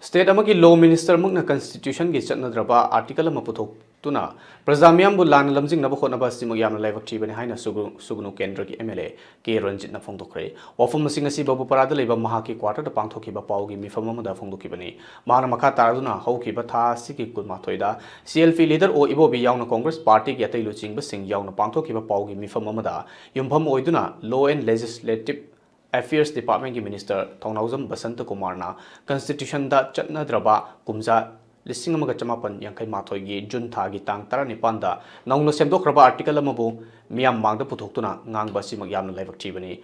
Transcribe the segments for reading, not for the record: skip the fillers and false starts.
State amagi law minister mukna constitution gi Chatnadraba article ama puthoktuna praja miyambu lanna lamjingnaba hotnaba simag yamna laibak thibani haina sugunu kendra gi MLA K.Ranjit na phongdokre wafam masing asi babu parada leba mahaki quarter da pangthokiba paugi mifam amada phongdokibani mahana makha taraduna haukiba tha sigi kulmathoida CLP leader o ibobi yauna Congress party gi atai luchingba sing yauna pangthokiba paugi mifam amada yumpham oiduna law and legislative Affairs Department ki Minister Thongnauzam Basanta Kumarna Constitution da Chatnadraba kumja lising amaga chamapan yankai mathoi gi June tha gi tang 19 da naungno semdokraba article amabu miyam mangda puthoktuna ngangba simag yamna laibak thibani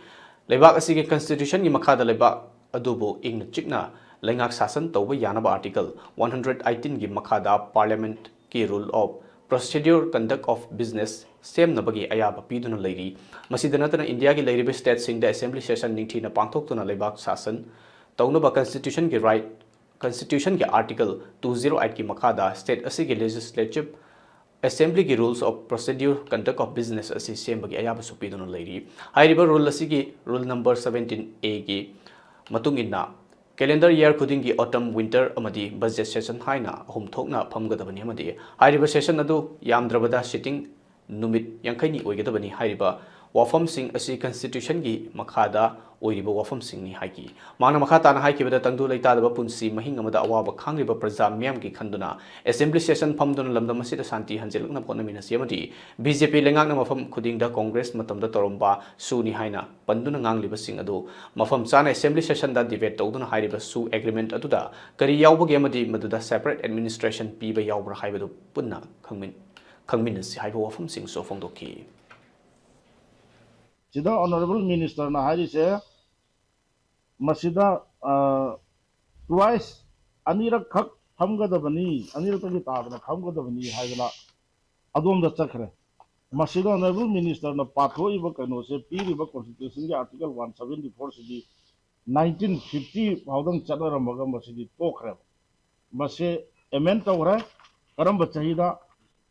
laibak asi gi Constitution gi makha da laibak adubu ingna chikna laingak sasan tawba yanaba article 118 gi makha da Parliament ki rule of Procedure Conduct of Business Same Nabagi Ayaba Piduna Lady Masidanatana India ki Lady State Sing the Assembly Session Ningtina Pangthoktuna Laibak Sasan Taunaba Constitution ki Right Constitution ki Article 208 ki Makada State Asigi Legislative Assembly ki Rules of Procedure Conduct of Business Asi Same Bagi Ayaba Supiduna Lady High Rule Asigi Rule number 17A ki Matunginna Calendar year khuding gi autumn winter amadi budget session haina ahum thokna phamgadabani amadi hairiba session adu yamdrabada sitting numit yankaini oigadabani hairiba wafam sing asi constitution gi makhada oiriba wafam sing ni haiki mana makha tana haiki bada tangdu leitadaba punsi mahing amada awaba khangriba praja miyam gi khanduna assembly session phamduna lamdam asida santi hanjelakna phona minasi amadi BJP lengakna mafam khuding da congress matamda toromba suni haina panduna ngangliba sing adu mafam chana assembly session da debate tawduna hairiba su agreement aduda kari yawbagi amadi maduda separate administration piba yawbra haibadu punna khangminasi haiba wafam sing so phongdoki Sida Honorable Minister na hari se masida twice anirak khak thamgadabani anirak tagi tabana thamgadabani haigala adom da chakre masida Honorable Minister na patho iba kano se piriba constitution ki article 174 sidi 1950 haudang chadara magam masidi tokre mase amend tawra karam bachahida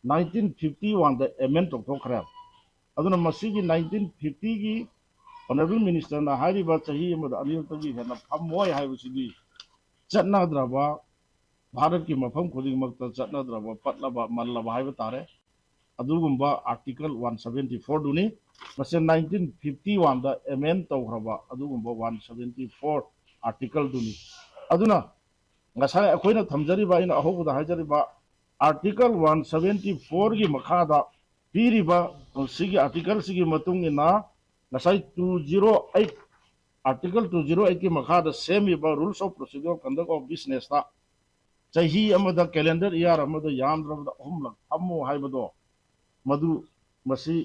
1951 da amend tokre aduna masigi 1950 gi Honorable Minister na hariba chahi amada aniltagi hena phammoi haibusidi Chatnadraba Bharat ki mafam khuding makta Chatnadraba patlaba mallaba haiba tare adugumba article 174 duni mase 1951 da amend tawhraba adugumba 174 article duni aduna ngasai akoina thamjariba ina ahobuda hajariba article 174 gi makhada piriba sigi article sigi matung ina nasai 208 article 208 ki makhada same ba rules of procedure conduct of business ta chahi amada calendar year amada yamdrabda humlak ammo haibado madu masi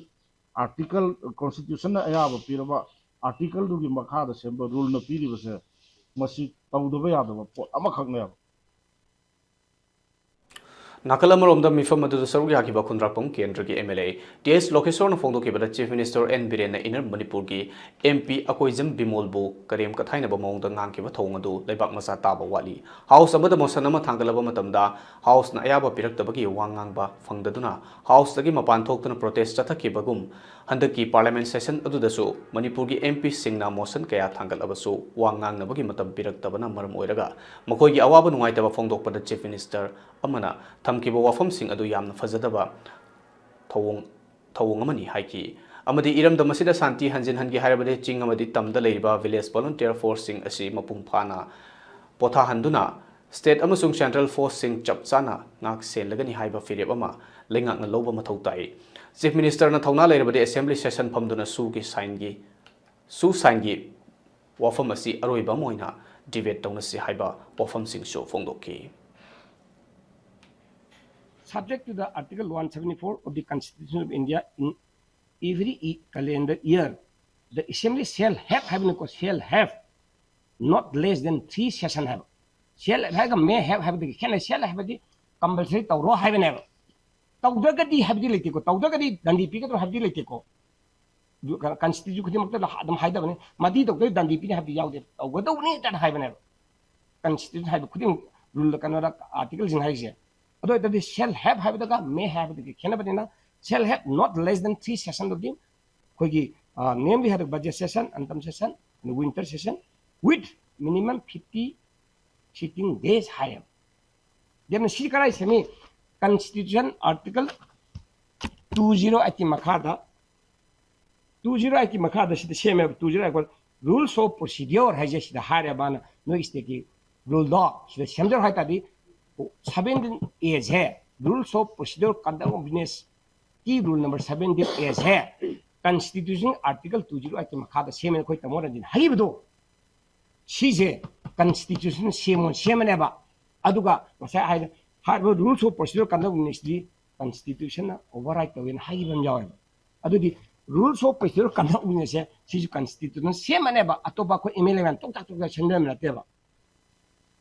article constitution na ayaba piraba article du gi makhada semba rule na piriba se masi tawdoba yadaba pot ama khakna Nakalamoromda mifam adu sarugya ki bakundrapam kendra ki MLA TS Lokeshwar na phongdo ki bada Chief Minister N Biren na Inner Manipur ki MP Akoijam Bimolbu karem kathaina ba mawngda ngang ki ba thong adu laibak masa taba wali house amada motion ama thangalaba matamda house na ayaba piraktaba ki wangang ba phangdaduna house tagi mapan thoktuna protest chathaki bagum handaki parliament session adu dasu Manipur ki MP singna motion kaya thangalabasu wangang na bagi matam piraktaba na maram oiraga makoi gi awaba nungai taba phongdok pada Chief Minister amana thamkiba wafam sing adu yamna fajadaba thawong amani haiki amadi iramda masida santi hanjin hangi hairabade ching amadi tamda leiba village volunteer force sing asi mapung phana potha handuna state amasung central force sing chapchana ngak senlagani haiba firep ama lengak na loba mathau tai chief minister na thawna leirabade assembly session phamduna su sign gi wafam asi aroiba moina debate tawna si haiba wafam sing so phongdoki subject to the Article 174 of the Constitution of India, in every calendar year, the Assembly shall have not less than 3 sessions. Shall have may have the can shall have the compulsory tawro have never. Tawdagadi have the litiko, Tawdagadi Dandi Pico have the litiko. Constitution could them hide them. Madi Dandi Pico have the young. What do we need that have never? Constitution have putting rule the Canada articles in Haisia. Although that is shall have the may have the Canabadina shall have not less than 3 sessions of them. Namely, had a budget session, anthem session, and winter session with minimum 50 sitting days higher. Then see karai semi Constitution Article 208 Makada 208 Makada the same 208 Rules of Procedure has just the higher ban no state rule law. The same the 17 years here. Rules of Procedure conduct of business key rule number 17 years here. Constitution Article 208 Makada same koi tamora din haibudo. She's Constitution same never. Aduga masai hard rules of procedure conduct ministry Constitution override the win high even yaw. Adu rules of procedure conduct ministry she's Constitution same never atoba ko email and talk to the chandam lateva.